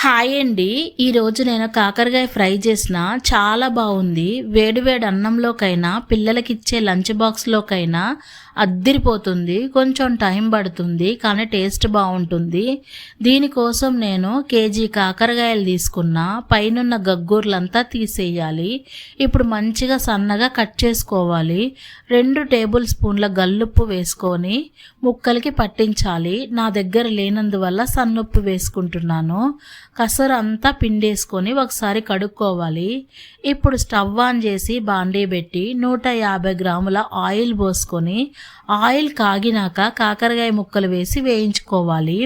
Hi అండి. ఈరోజు నేను కాకరకాయ ఫ్రై చేసిన చాలా బాగుంది. వేడివేడి అన్నంలోకైనా పిల్లలకి ఇచ్చే లంచ్ బాక్స్లోకైనా అద్దిరిపోతుంది. కొంచెం టైం పడుతుంది కానీ టేస్ట్ బాగుంటుంది. దీనికోసం నేను కేజీ కాకరకాయలు తీసుకున్న, పైనున్న గగ్గూర్లంతా తీసేయాలి. ఇప్పుడు మంచిగా సన్నగా కట్ చేసుకోవాలి. 2 టేబుల్ స్పూన్ల గల్లుప్పు వేసుకొని ముక్కలకి పట్టించాలి. నా దగ్గర లేనందువల్ల సన్నుప్పు వేసుకుంటున్నాను. కసరు అంతా పిండేసుకొని ఒకసారి కడుక్కోవాలి. ఇప్పుడు స్టవ్ ఆన్ చేసి బాండీ పెట్టి 150 గ్రాముల ఆయిల్ పోసుకొని ఆయిల్ కాగినాక కాకరకాయ ముక్కలు వేసి వేయించుకోవాలి.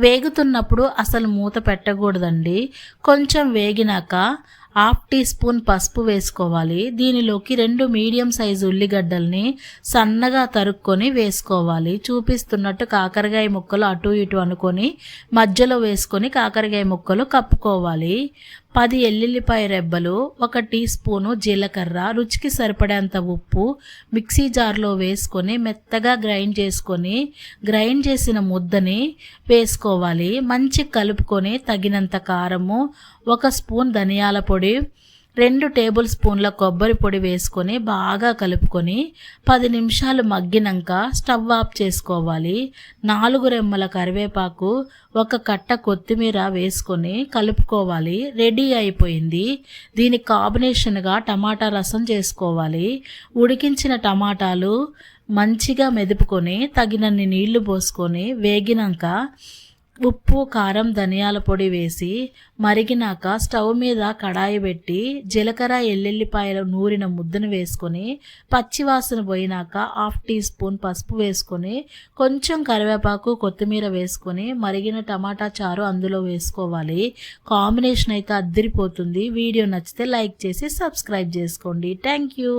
వేగుతున్నప్పుడు అసలు మూత పెట్టకూడదండి. కొంచెం వేగినాక 1/2 టీ స్పూన్ పసుపు వేసుకోవాలి. దీనిలోకి 2 మీడియం సైజు ఉల్లిగడ్డల్ని సన్నగా తరుక్కొని వేసుకోవాలి. చూపిస్తున్నట్టు కాకరకాయ ముక్కలు అటు ఇటు అనుకొని మధ్యలో వేసుకొని కాకరకాయ ముక్కలు కప్పుకోవాలి. 10 ఎల్లుల్లిపాయ రెబ్బలు, 1 టీ స్పూను జీలకర్ర, రుచికి సరిపడేంత ఉప్పు మిక్సీ జార్లో వేసుకొని మెత్తగా గ్రైండ్ చేసిన ముద్దని వేసుకోవాలి. మంచి కలుపుకొని తగినంత కారము, 1 స్పూన్ ధనియాల పొడి, 2 టేబుల్ స్పూన్ల కొబ్బరి పొడి వేసుకొని బాగా కలుపుకొని 10 నిమిషాలు మగ్గినాక స్టవ్ ఆఫ్ చేసుకోవాలి. 4 రెమ్మల కరివేపాకు, 1 కట్ట కొత్తిమీర వేసుకొని కలుపుకోవాలి. రెడీ అయిపోయింది. దీనికి కాంబినేషన్గా టమాటా రసం చేసుకోవాలి. ఉడికించిన టమాటాలు మంచిగా మెదుపుకొని తగినన్ని నీళ్లు పోసుకొని వేగినాక ఉప్పు, కారం, ధనియాల పొడి వేసి మరిగినాక స్టవ్ మీద కడాయి పెట్టి జీలకర్ర, ఎల్లుల్లిపాయలు నూరిన ముద్దను వేసుకొని పచ్చివాసన పోయినాక 1/2 టీ స్పూన్ పసుపు వేసుకొని కొంచెం కరివేపాకు, కొత్తిమీర వేసుకొని మరిగిన టమాటా చారు అందులో వేసుకోవాలి. కాంబినేషన్ అయితే అద్దిరిపోతుంది. వీడియో నచ్చితే లైక్ చేసి సబ్స్క్రైబ్ చేసుకోండి. Thank you.